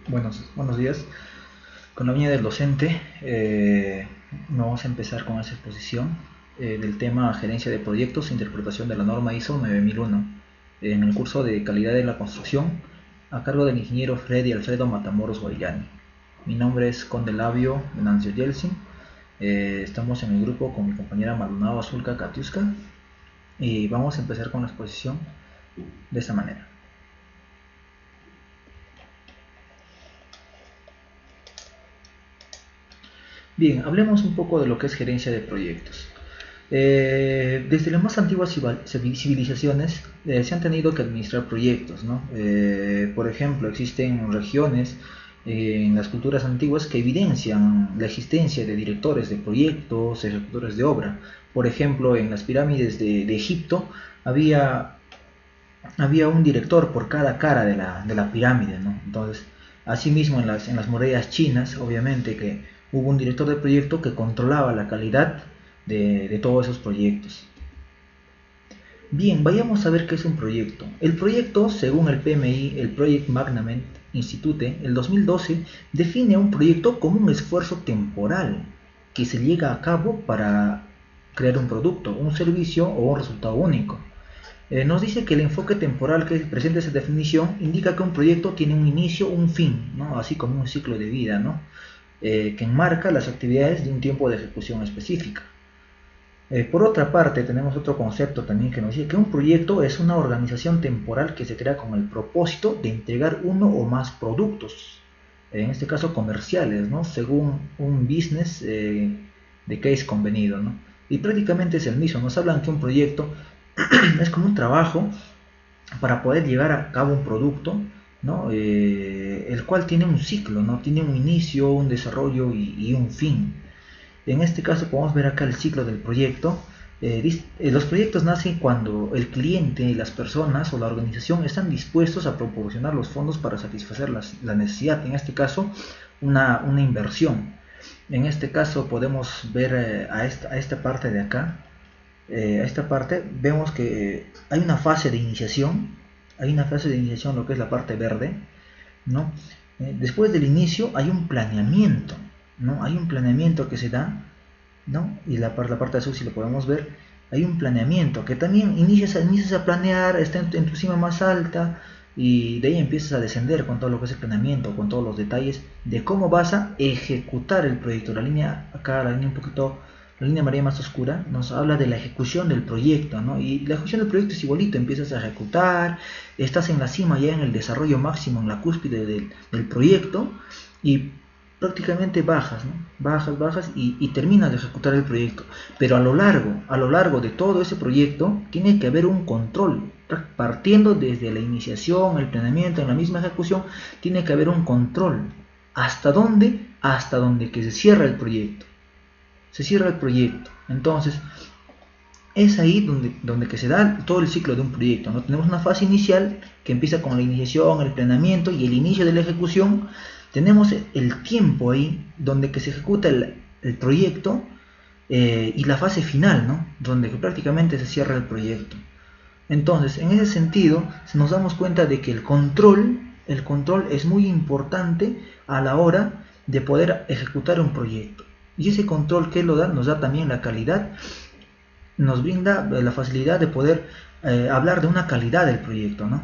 Buenos días. Con la venia del docente, vamos a empezar con esa exposición del tema gerencia de proyectos e interpretación de la norma ISO 9001 en el curso de calidad de la construcción a cargo del ingeniero Freddy Alfredo Matamoros Guayani. Mi nombre es Condelabio Nancio Yeltsin. Estamos en el grupo con mi compañera Maldonado Azulca Katiuska y vamos a empezar con la exposición de esta manera. Bien, hablemos un poco de lo que es gerencia de proyectos. Desde las más antiguas civilizaciones se han tenido que administrar proyectos, ¿no? Por ejemplo, existen regiones en las culturas antiguas que evidencian la existencia de directores de proyectos, ejecutores de obra. Por ejemplo, en las pirámides de Egipto había, había un director por cada cara de la pirámide, ¿no? Entonces, asimismo en las murallas chinas, obviamente que hubo un director de proyecto que controlaba la calidad de todos esos proyectos. Bien, vayamos a ver qué es un proyecto. El proyecto, según el PMI, el Project Management Institute, el 2012, define a un proyecto como un esfuerzo temporal que se llega a cabo para crear un producto, un servicio o un resultado único. Nos dice que el enfoque temporal que presenta esa definición indica que un proyecto tiene un inicio, un fin, ¿no? Así como un ciclo de vida, ¿no? Que enmarca las actividades de un tiempo de ejecución específica. Por otra parte, tenemos otro concepto también que nos dice que un proyecto es una organización temporal que se crea con el propósito de entregar uno o más productos, en este caso comerciales, ¿no? Según un business de case convenido, ¿no? Y prácticamente es el mismo. Nos hablan que un proyecto es como un trabajo para poder llevar a cabo un producto, ¿no? El cual tiene un ciclo, ¿no? Tiene un inicio, un desarrollo y un fin. En este caso podemos ver acá el ciclo del proyecto. Los proyectos nacen cuando el cliente, las personas o la organización están dispuestos a proporcionar los fondos para satisfacer la necesidad, en este caso una inversión. En este caso podemos ver a esta parte de acá, a esta parte vemos que hay una fase de iniciación, lo que es la parte verde, ¿no? Después del inicio hay un planeamiento, ¿no? Hay un planeamiento que se da, ¿no? Y la parte azul, si lo podemos ver, hay un planeamiento que también inicias a planear, está en tu cima más alta y de ahí empiezas a descender con todo lo que es el planeamiento, con todos los detalles de cómo vas a ejecutar el proyecto. La línea acá, la línea un poquito, la línea amarilla más oscura, nos habla de la ejecución del proyecto, ¿no? Y la ejecución del proyecto es igualito, empiezas a ejecutar, estás en la cima ya en el desarrollo máximo, en la cúspide del proyecto y prácticamente bajas, ¿no? Bajas y terminas de ejecutar el proyecto. Pero a lo largo de todo ese proyecto tiene que haber un control. Partiendo desde la iniciación, el planeamiento, en la misma ejecución, tiene que haber un control. ¿Hasta dónde? Hasta donde que se cierra el proyecto. Se cierra el proyecto. Entonces, es ahí donde que se da todo el ciclo de un proyecto, ¿no? Tenemos una fase inicial que empieza con la iniciación, el planeamiento y el inicio de la ejecución. Tenemos el tiempo ahí donde que se ejecuta el proyecto y la fase final, ¿no? Donde que prácticamente se cierra el proyecto. Entonces, en ese sentido, nos damos cuenta de que el control es muy importante a la hora de poder ejecutar un proyecto. Y ese control que lo da, nos da también la calidad, nos brinda la facilidad de poder hablar de una calidad del proyecto, ¿no?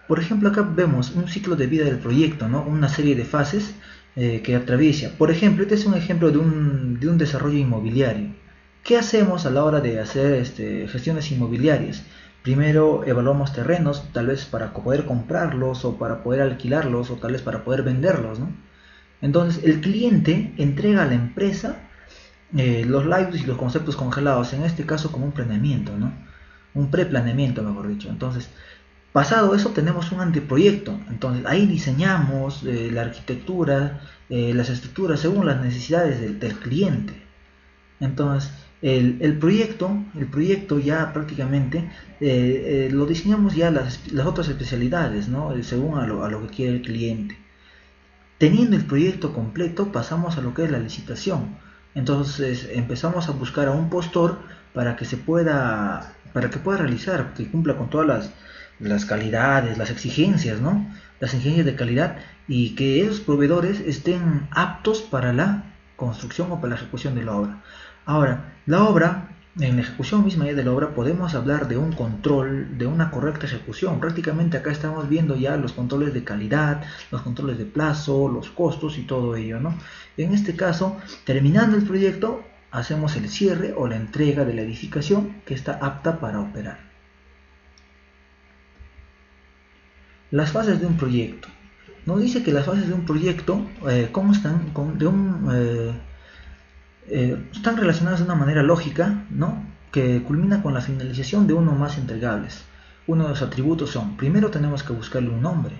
Por ejemplo, acá vemos un ciclo de vida del proyecto, ¿no? Una serie de fases que atraviesa. Por ejemplo, este es un ejemplo de un desarrollo inmobiliario. ¿Qué hacemos a la hora de hacer gestiones inmobiliarias? Primero evaluamos terrenos, tal vez para poder comprarlos o para poder alquilarlos o tal vez para poder venderlos, ¿no? Entonces, el cliente entrega a la empresa los lives y los conceptos congelados, en este caso como un planeamiento, ¿no? Un preplaneamiento, mejor dicho. Entonces, pasado eso tenemos un anteproyecto, entonces ahí diseñamos la arquitectura, las estructuras según las necesidades del cliente. Entonces el proyecto ya prácticamente lo diseñamos ya las otras especialidades, ¿no? Según a lo que quiere el cliente. Teniendo el proyecto completo pasamos a lo que es la licitación. Entonces empezamos a buscar a un postor para que pueda realizar, que cumpla con todas las calidades, las exigencias, ¿no? Las exigencias de calidad y que esos proveedores estén aptos para la construcción o para la ejecución de la obra. Ahora, la obra, en la ejecución misma de la obra podemos hablar de un control, de una correcta ejecución. Prácticamente acá estamos viendo ya los controles de calidad, los controles de plazo, los costos y todo ello, ¿no? En este caso, terminando el proyecto, hacemos el cierre o la entrega de la edificación que está apta para operar. Las fases de un proyecto. Nos dice que las fases de un proyecto constan están relacionadas de una manera lógica, ¿no? Que culmina con la finalización de uno o más entregables. Uno de los atributos son, primero tenemos que buscarle un nombre,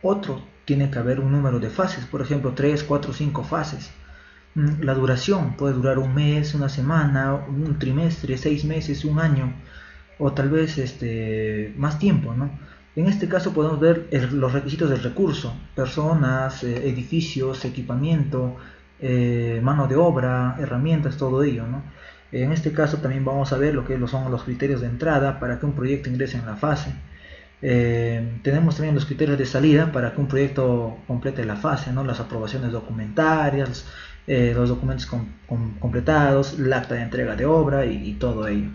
otro tiene que haber un número de fases, por ejemplo 3, 4, 5 fases. La duración puede durar un mes, una semana, un trimestre, 6 meses, un año, o tal vez más tiempo, ¿no? En este caso podemos ver los requisitos del recurso, personas, edificios, equipamiento, mano de obra, herramientas, todo ello, ¿no? En este caso también vamos a ver lo que son los criterios de entrada para que un proyecto ingrese en la fase. Tenemos también los criterios de salida para que un proyecto complete la fase, ¿no? Las aprobaciones documentarias, los documentos completados, el acta de entrega de obra y todo ello.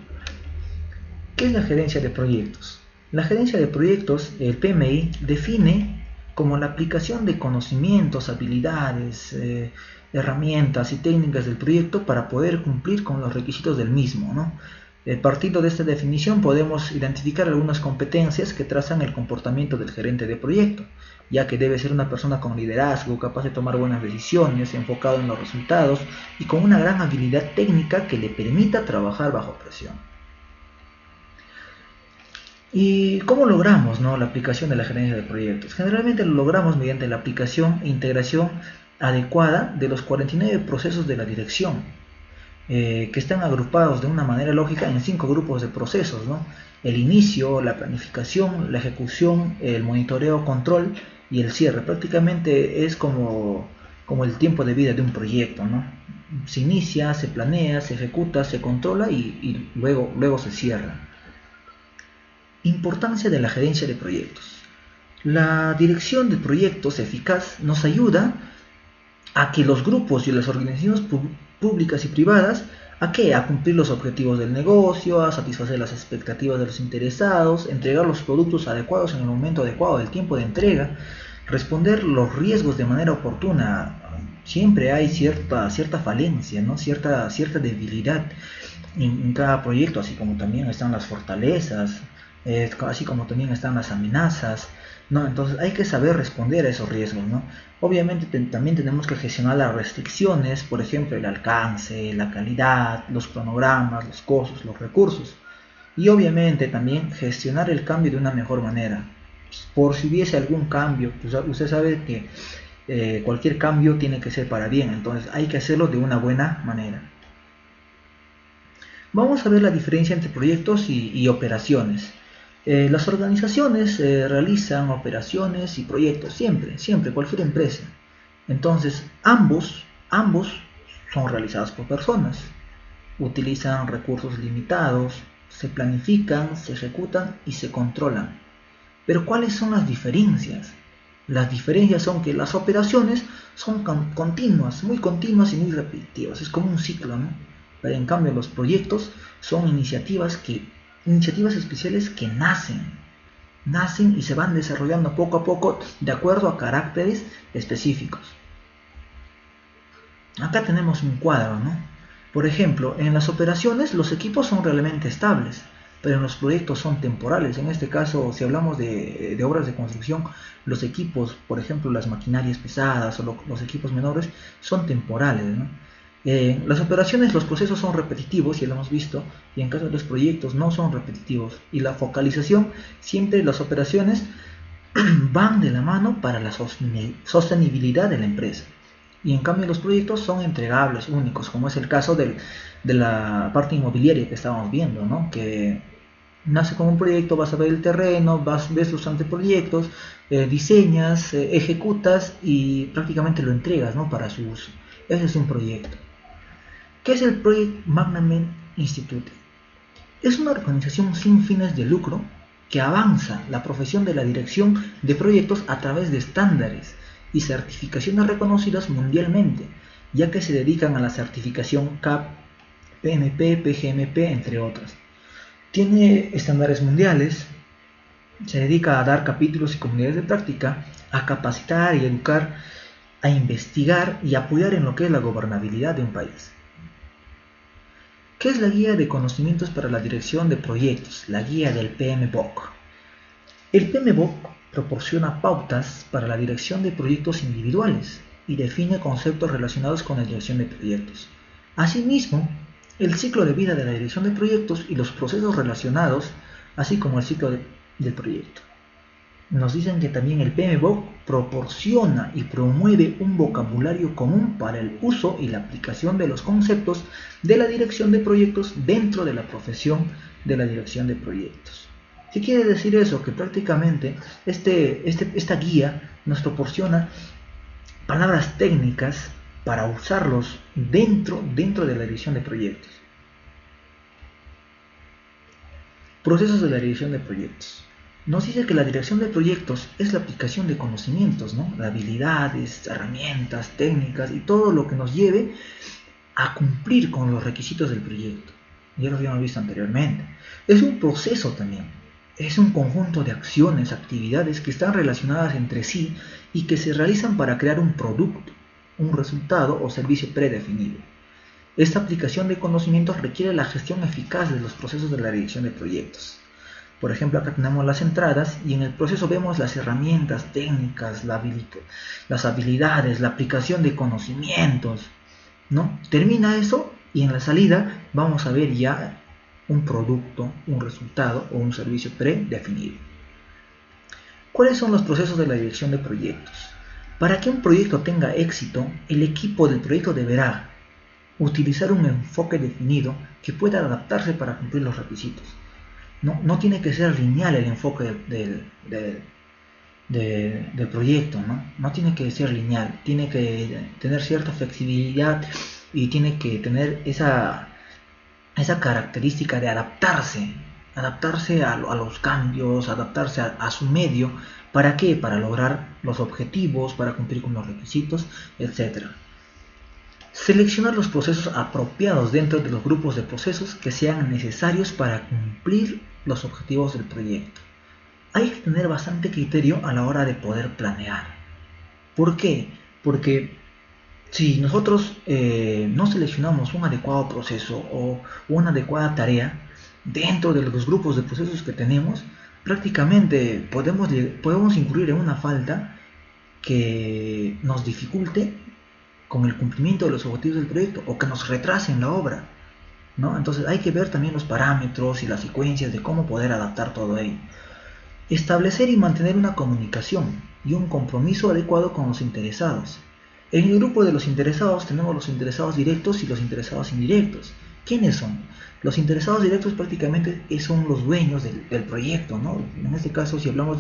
¿Qué es la gerencia de proyectos? La gerencia de proyectos, el PMI, define como la aplicación de conocimientos, habilidades, herramientas y técnicas del proyecto para poder cumplir con los requisitos del mismo, ¿no? Partiendo de esta definición podemos identificar algunas competencias que trazan el comportamiento del gerente de proyecto, ya que debe ser una persona con liderazgo, capaz de tomar buenas decisiones, enfocado en los resultados y con una gran habilidad técnica que le permita trabajar bajo presión. ¿Y cómo logramos, ¿no?, la aplicación de la gerencia de proyectos? Generalmente lo logramos mediante la aplicación e integración adecuada de los 49 procesos de la dirección, que están agrupados de una manera lógica en 5 grupos de procesos, ¿no? El inicio, la planificación, la ejecución, el monitoreo, control y el cierre. Prácticamente es como el tiempo de vida de un proyecto, ¿no? Se inicia, se planea, se ejecuta, se controla y luego se cierra. Importancia de la gerencia de proyectos. La dirección de proyectos eficaz nos ayuda a que los grupos y las organizaciones públicas y privadas a cumplir los objetivos del negocio, a satisfacer las expectativas de los interesados, entregar los productos adecuados en el momento adecuado del tiempo de entrega, responder los riesgos de manera oportuna. Siempre hay cierta falencia, ¿no? cierta debilidad en cada proyecto, así como también están las fortalezas, así como también están las amenazas, ¿no? Entonces hay que saber responder a esos riesgos, ¿no? Obviamente también tenemos que gestionar las restricciones, por ejemplo el alcance, la calidad, los cronogramas, los costos, los recursos, y obviamente también gestionar el cambio de una mejor manera. Por si hubiese algún cambio, pues usted sabe que cualquier cambio tiene que ser para bien, entonces hay que hacerlo de una buena manera. Vamos a ver la diferencia entre proyectos y operaciones. Las organizaciones realizan operaciones y proyectos, siempre, cualquier empresa. Entonces, ambos son realizados por personas. Utilizan recursos limitados, se planifican, se ejecutan y se controlan. Pero ¿cuáles son las diferencias? Las diferencias son que las operaciones son continuas, muy continuas y muy repetitivas. Es como un ciclo, ¿no? Pero en cambio los proyectos son iniciativas especiales que nacen y se van desarrollando poco a poco de acuerdo a caracteres específicos. Acá tenemos un cuadro, ¿no? Por ejemplo, en las operaciones los equipos son realmente estables, pero en los proyectos son temporales. En este caso, si hablamos de obras de construcción, los equipos, por ejemplo, las maquinarias pesadas o los equipos menores, son temporales, ¿no? Las operaciones, los procesos son repetitivos, ya lo hemos visto, y en caso de los proyectos no son repetitivos. Y la focalización, siempre las operaciones van de la mano para la sostenibilidad de la empresa. Y en cambio los proyectos son entregables, únicos, como es el caso de la parte inmobiliaria que estábamos viendo, ¿no? Que nace como un proyecto, vas a ver el terreno, ves los anteproyectos, diseñas, ejecutas y prácticamente lo entregas, ¿no?, para su uso. Ese es un proyecto. ¿Qué es el Project Management Institute? Es una organización sin fines de lucro que avanza la profesión de la dirección de proyectos a través de estándares y certificaciones reconocidas mundialmente, ya que se dedican a la certificación CAP, PMP, PGMP, entre otras. Tiene estándares mundiales, se dedica a dar capítulos y comunidades de práctica, a capacitar y educar, a investigar y apoyar en lo que es la gobernabilidad de un país. ¿Qué es la guía de conocimientos para la dirección de proyectos? La guía del PMBOK. El PMBOK proporciona pautas para la dirección de proyectos individuales y define conceptos relacionados con la dirección de proyectos. Asimismo, el ciclo de vida de la dirección de proyectos y los procesos relacionados, así como el ciclo del proyecto. Nos dicen que también el PMBOK proporciona y promueve un vocabulario común para el uso y la aplicación de los conceptos de la dirección de proyectos dentro de la profesión de la dirección de proyectos. ¿Qué quiere decir eso? Que prácticamente esta guía nos proporciona palabras técnicas para usarlos dentro de la dirección de proyectos. Procesos de la dirección de proyectos. Nos dice que la dirección de proyectos es la aplicación de conocimientos, ¿no? De habilidades, herramientas, técnicas y todo lo que nos lleve a cumplir con los requisitos del proyecto. Ya lo habíamos visto anteriormente. Es un proceso también. Es un conjunto de acciones, actividades que están relacionadas entre sí y que se realizan para crear un producto, un resultado o servicio predefinido. Esta aplicación de conocimientos requiere la gestión eficaz de los procesos de la dirección de proyectos. Por ejemplo, acá tenemos las entradas y en el proceso vemos las herramientas técnicas, las habilidades, la aplicación de conocimientos, ¿no? Termina eso y en la salida vamos a ver ya un producto, un resultado o un servicio predefinido. ¿Cuáles son los procesos de la dirección de proyectos? Para que un proyecto tenga éxito, el equipo del proyecto deberá utilizar un enfoque definido que pueda adaptarse para cumplir los requisitos. No tiene que ser lineal el enfoque del proyecto, no tiene que ser lineal, tiene que tener cierta flexibilidad y tiene que tener esa característica de adaptarse a los cambios, adaptarse a su medio. ¿Para qué? Para lograr los objetivos, para cumplir con los requisitos, etc. Seleccionar los procesos apropiados dentro de los grupos de procesos que sean necesarios para cumplir los objetivos del proyecto. Hay que tener bastante criterio a la hora de poder planear. ¿Por qué? Porque si nosotros no seleccionamos un adecuado proceso o una adecuada tarea dentro de los grupos de procesos que tenemos, prácticamente podemos incurrir en una falta que nos dificulte con el cumplimiento de los objetivos del proyecto o que nos retrase en la obra, ¿no? Entonces hay que ver también los parámetros y las secuencias de cómo poder adaptar todo ello. Establecer y mantener una comunicación y un compromiso adecuado con los interesados. En el grupo de los interesados tenemos los interesados directos y los interesados indirectos. ¿Quiénes son? Los interesados directos prácticamente son los dueños del proyecto, ¿no? En este caso, si hablamos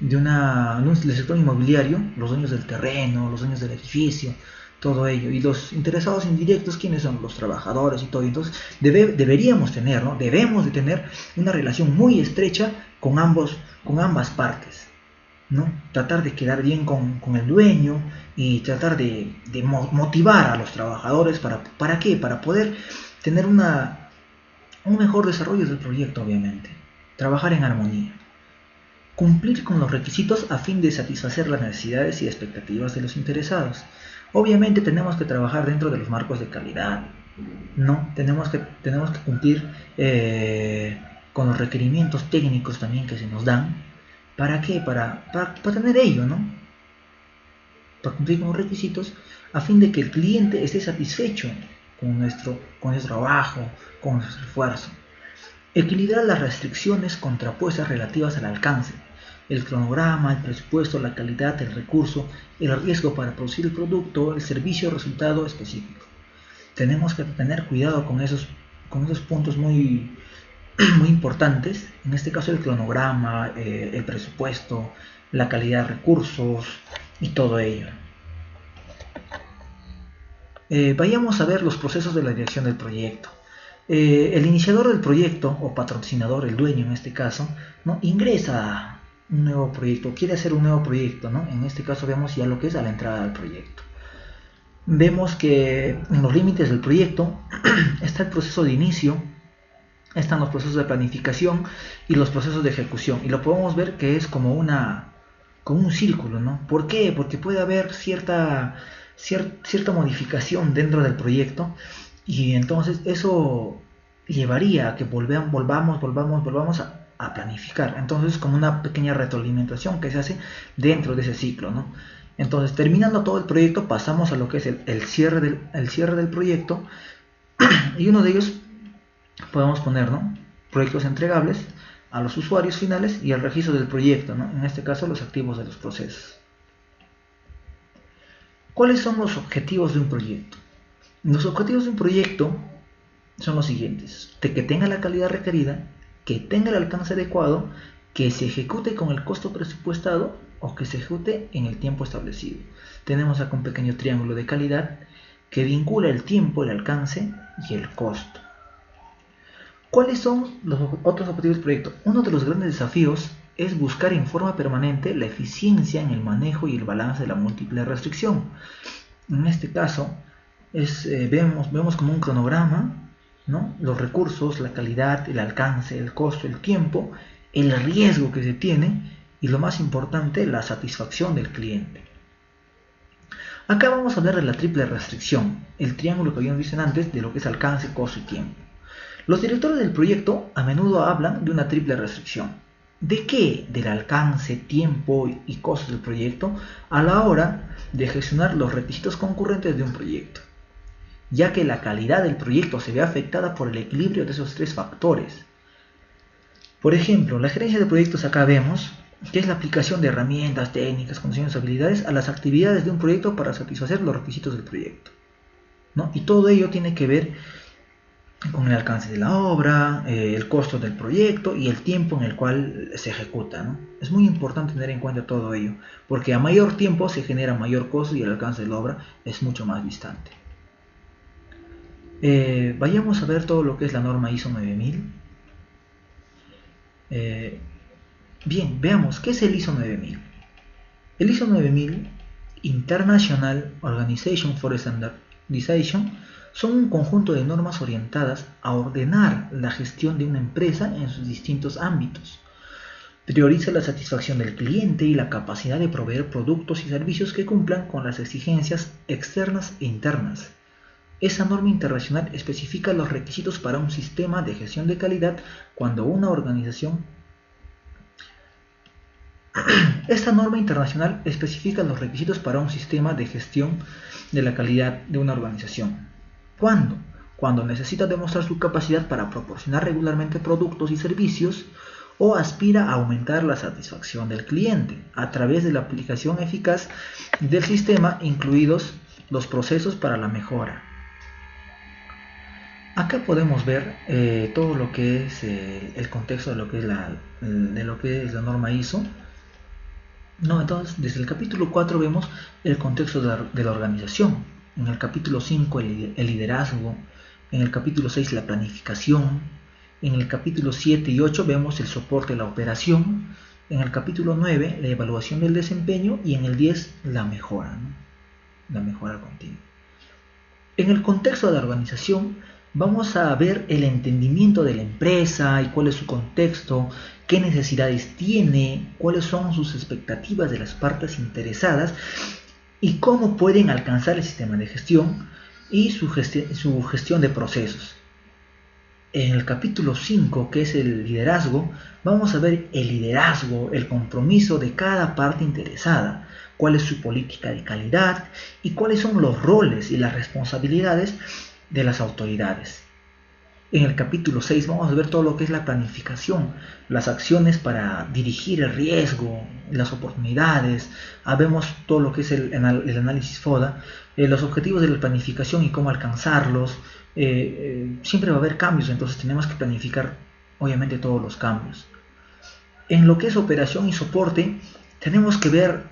del sector inmobiliario, los dueños del terreno, los dueños del edificio, todo ello. Y los interesados indirectos, ¿quiénes son? Los trabajadores y todo. Entonces, debemos de tener una relación muy estrecha con ambas partes, ¿no? Tratar de quedar bien con el dueño y tratar de motivar a los trabajadores ¿para qué? Para poder tener un mejor desarrollo del proyecto, obviamente. Trabajar en armonía. Cumplir con los requisitos a fin de satisfacer las necesidades y expectativas de los interesados. Obviamente tenemos que trabajar dentro de los marcos de calidad, ¿no? Tenemos que cumplir con los requerimientos técnicos también que se nos dan. ¿Para qué? Para tener ello, ¿no? Para cumplir con los requisitos a fin de que el cliente esté satisfecho con nuestro trabajo, con nuestro esfuerzo. Equilibrar las restricciones contrapuestas relativas al alcance, el cronograma, el presupuesto, la calidad, el recurso, el riesgo para producir el producto, el servicio o resultado específico. Tenemos que tener cuidado con esos puntos muy importantes, en este caso el cronograma, el presupuesto, la calidad de recursos y todo ello. Vayamos a ver los procesos de la dirección del proyecto. El iniciador del proyecto, o patrocinador, el dueño en este caso, ¿no? Ingresa un nuevo proyecto, quiere hacer un nuevo proyecto, ¿no? En este caso vemos ya lo que es a la entrada del proyecto. Vemos que en los límites del proyecto está el proceso de inicio, están los procesos de planificación y los procesos de ejecución. Y lo podemos ver que es como un círculo, ¿no? ¿Por qué? Porque puede haber cierta modificación dentro del proyecto y entonces eso llevaría a que volvamos a planificar. Entonces como una pequeña retroalimentación que se hace dentro de ese ciclo, ¿no? Entonces, terminando todo el proyecto, pasamos a lo que es el cierre del proyecto y uno de ellos podemos poner, ¿no? Proyectos entregables a los usuarios finales y el registro del proyecto, ¿no? En este caso, los activos de los procesos. ¿Cuáles son los objetivos de un proyecto? Los objetivos de un proyecto son los siguientes: de que tenga la calidad requerida, que tenga el alcance adecuado, que se ejecute con el costo presupuestado o que se ejecute en el tiempo establecido. Tenemos acá un pequeño triángulo de calidad que vincula el tiempo, el alcance y el costo. ¿Cuáles son los otros objetivos del proyecto? Uno de los grandes desafíos es buscar en forma permanente la eficiencia en el manejo y el balance de la múltiple restricción. En este caso, vemos como un cronograma, ¿no? Los recursos, la calidad, el alcance, el costo, el tiempo, el riesgo que se tiene y lo más importante, la satisfacción del cliente. Acá vamos a hablar de la triple restricción, el triángulo que habíamos visto antes de lo que es alcance, costo y tiempo. Los directores del proyecto a menudo hablan de una triple restricción. ¿De qué? Del alcance, tiempo y costo del proyecto a la hora de gestionar los requisitos concurrentes de un proyecto, ya que la calidad del proyecto se ve afectada por el equilibrio de esos tres factores. Por ejemplo, la gerencia de proyectos acá vemos que es la aplicación de herramientas, técnicas, conocimientos, habilidades a las actividades de un proyecto para satisfacer los requisitos del proyecto, ¿no? Y todo ello tiene que ver con el alcance de la obra, el costo del proyecto y el tiempo en el cual se ejecuta, ¿no? Es muy importante tener en cuenta todo ello, porque a mayor tiempo se genera mayor costo y el alcance de la obra es mucho más distante. Vayamos a ver todo lo que es la norma ISO 9000. Bien, veamos, ¿qué es el ISO 9000? El ISO 9000, International Organization for Standardization, son un conjunto de normas orientadas a ordenar la gestión de una empresa en sus distintos ámbitos. Prioriza la satisfacción del cliente y la capacidad de proveer productos y servicios que cumplan con las exigencias externas e internas. Esa norma internacional especifica los requisitos para un sistema de gestión de calidad cuando una organización Esta norma internacional especifica los requisitos para un sistema de gestión de la calidad de una organización. ¿Cuándo? Cuando necesita demostrar su capacidad para proporcionar regularmente productos y servicios o aspira a aumentar la satisfacción del cliente a través de la aplicación eficaz del sistema, incluidos los procesos para la mejora. Acá podemos ver todo lo que es el contexto de lo que es la norma ISO. Entonces, desde el capítulo 4 vemos el contexto de la organización. En el capítulo 5 el liderazgo. En el capítulo 6 la planificación. En el capítulo 7 y 8 vemos el soporte de la operación. En el capítulo 9 la evaluación del desempeño. Y en el 10 la mejora, ¿no? La mejora continua. En el contexto de la organización vamos a ver el entendimiento de la empresa y cuál es su contexto, qué necesidades tiene, cuáles son sus expectativas de las partes interesadas y cómo pueden alcanzar el sistema de gestión y su gestión de procesos. En el capítulo 5, que es el liderazgo, vamos a ver el liderazgo, el compromiso de cada parte interesada, cuál es su política de calidad y cuáles son los roles y las responsabilidades de las autoridades. En el capítulo 6 vamos a ver todo lo que es la planificación, las acciones para dirigir el riesgo, las oportunidades, vemos todo lo que es el análisis FODA, los objetivos de la planificación y cómo alcanzarlos. Siempre va a haber cambios, entonces tenemos que planificar obviamente todos los cambios. En lo que es operación y soporte, tenemos que ver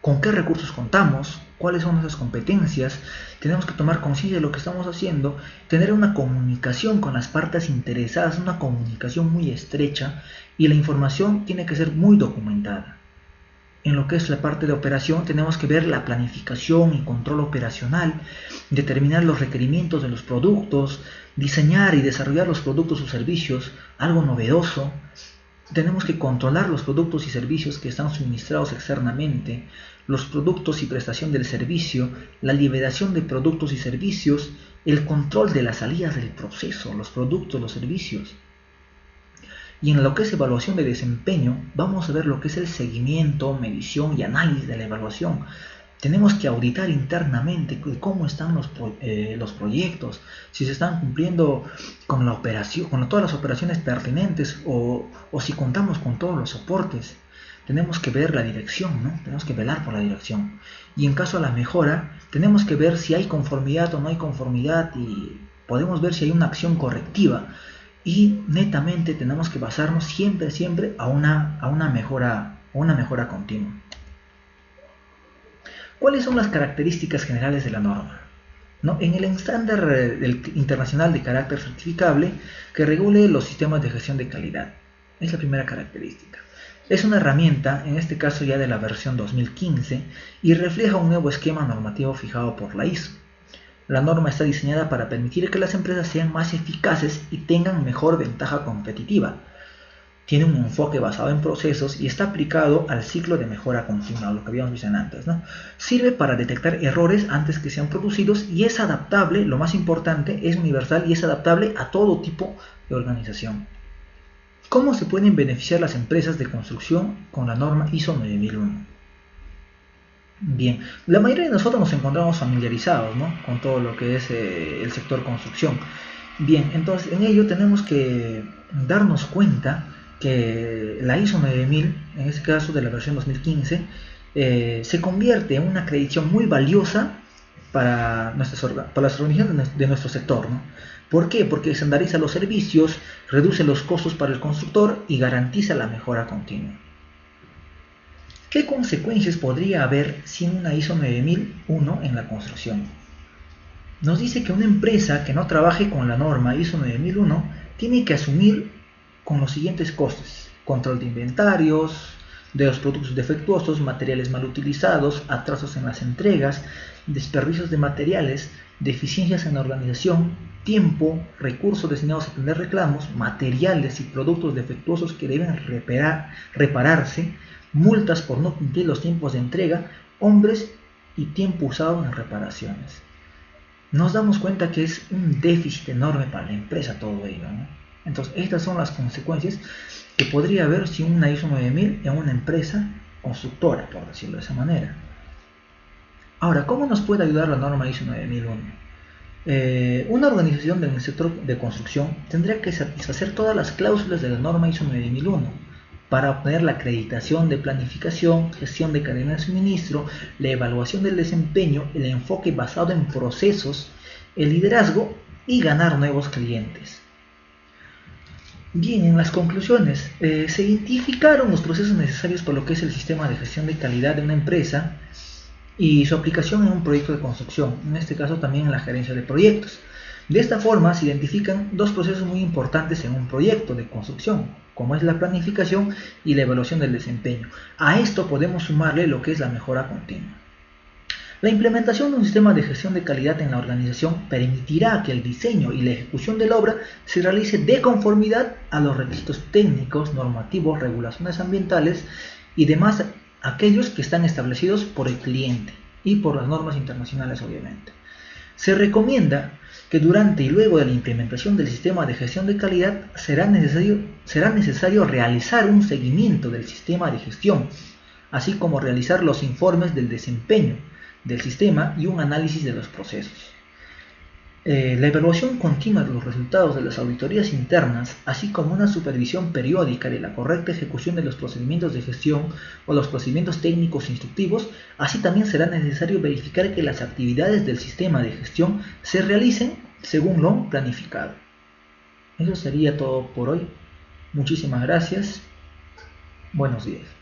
con qué recursos contamos, cuáles son nuestras competencias. Tenemos que tomar conciencia de lo que estamos haciendo, tener una comunicación con las partes interesadas, una comunicación muy estrecha, y la información tiene que ser muy documentada. En lo que es la parte de operación tenemos que ver la planificación y control operacional, determinar los requerimientos de los productos, diseñar y desarrollar los productos o servicios, algo novedoso. Tenemos que controlar los productos y servicios que están suministrados externamente, los productos y prestación del servicio, la liberación de productos y servicios, el control de las salidas del proceso, los productos, los servicios. Y en lo que es evaluación de desempeño, vamos a ver lo que es el seguimiento, medición y análisis de la evaluación. Tenemos que auditar internamente cómo están los proyectos, si se están cumpliendo con la operación, con todas las operaciones pertinentes o si contamos con todos los soportes. Tenemos que ver la dirección, ¿no? Tenemos que velar por la dirección. Y en caso de la mejora, tenemos que ver si hay conformidad o no hay conformidad y podemos ver si hay una acción correctiva. Y netamente tenemos que basarnos siempre a una mejora continua. ¿Cuáles son las características generales de la norma? ¿No? En el estándar internacional de carácter certificable que regule los sistemas de gestión de calidad. Es la primera característica. Es una herramienta, en este caso ya de la versión 2015, y refleja un nuevo esquema normativo fijado por la ISO. La norma está diseñada para permitir que las empresas sean más eficaces y tengan mejor ventaja competitiva. Tiene un enfoque basado en procesos y está aplicado al ciclo de mejora continua, lo que habíamos visto antes, ¿no? Sirve para detectar errores antes que sean producidos y es adaptable, lo más importante, es universal y es adaptable a todo tipo de organización. ¿Cómo se pueden beneficiar las empresas de construcción con la norma ISO 9001? Bien, la mayoría de nosotros nos encontramos familiarizados, ¿no?, con todo lo que es el sector construcción. Bien, entonces en ello tenemos que darnos cuenta que la ISO 9000, en este caso de la versión 2015, se convierte en una acreditación muy valiosa para las organizaciones de nuestro sector, ¿no? ¿Por qué? Porque estandariza los servicios, reduce los costos para el constructor y garantiza la mejora continua. ¿Qué consecuencias podría haber sin una ISO 9001 en la construcción? Nos dice que una empresa que no trabaje con la norma ISO 9001 tiene que asumir con los siguientes costes: control de inventarios, de los productos defectuosos, materiales mal utilizados, atrasos en las entregas, desperdicios de materiales, deficiencias en la organización, tiempo, recursos destinados a atender reclamos, materiales y productos defectuosos que deben repararse, multas por no cumplir los tiempos de entrega, hombres y tiempo usado en reparaciones. Nos damos cuenta que es un déficit enorme para la empresa todo ello, ¿no? Entonces, estas son las consecuencias que podría haber si una ISO 9000 en una empresa constructora, por decirlo de esa manera. Ahora, ¿cómo nos puede ayudar la norma ISO 9001? Una organización del sector de construcción tendría que satisfacer todas las cláusulas de la norma ISO 9001 para obtener la acreditación de planificación, gestión de cadena de suministro, la evaluación del desempeño, el enfoque basado en procesos, el liderazgo y ganar nuevos clientes. Bien, en las conclusiones, se identificaron los procesos necesarios por lo que es el sistema de gestión de calidad de una empresa y su aplicación en un proyecto de construcción, en este caso también en la gerencia de proyectos. De esta forma se identifican dos procesos muy importantes en un proyecto de construcción, como es la planificación y la evaluación del desempeño. A esto podemos sumarle lo que es la mejora continua. La implementación de un sistema de gestión de calidad en la organización permitirá que el diseño y la ejecución de la obra se realice de conformidad a los requisitos técnicos, normativos, regulaciones ambientales y demás aquellos que están establecidos por el cliente y por las normas internacionales, obviamente. Se recomienda que durante y luego de la implementación del sistema de gestión de calidad será necesario realizar un seguimiento del sistema de gestión, así como realizar los informes del desempeño del sistema y un análisis de los procesos. La evaluación continua de los resultados de las auditorías internas, así como una supervisión periódica de la correcta ejecución de los procedimientos de gestión o los procedimientos técnicos instructivos, así también será necesario verificar que las actividades del sistema de gestión se realicen según lo planificado. Eso sería todo por hoy. Muchísimas gracias. Buenos días.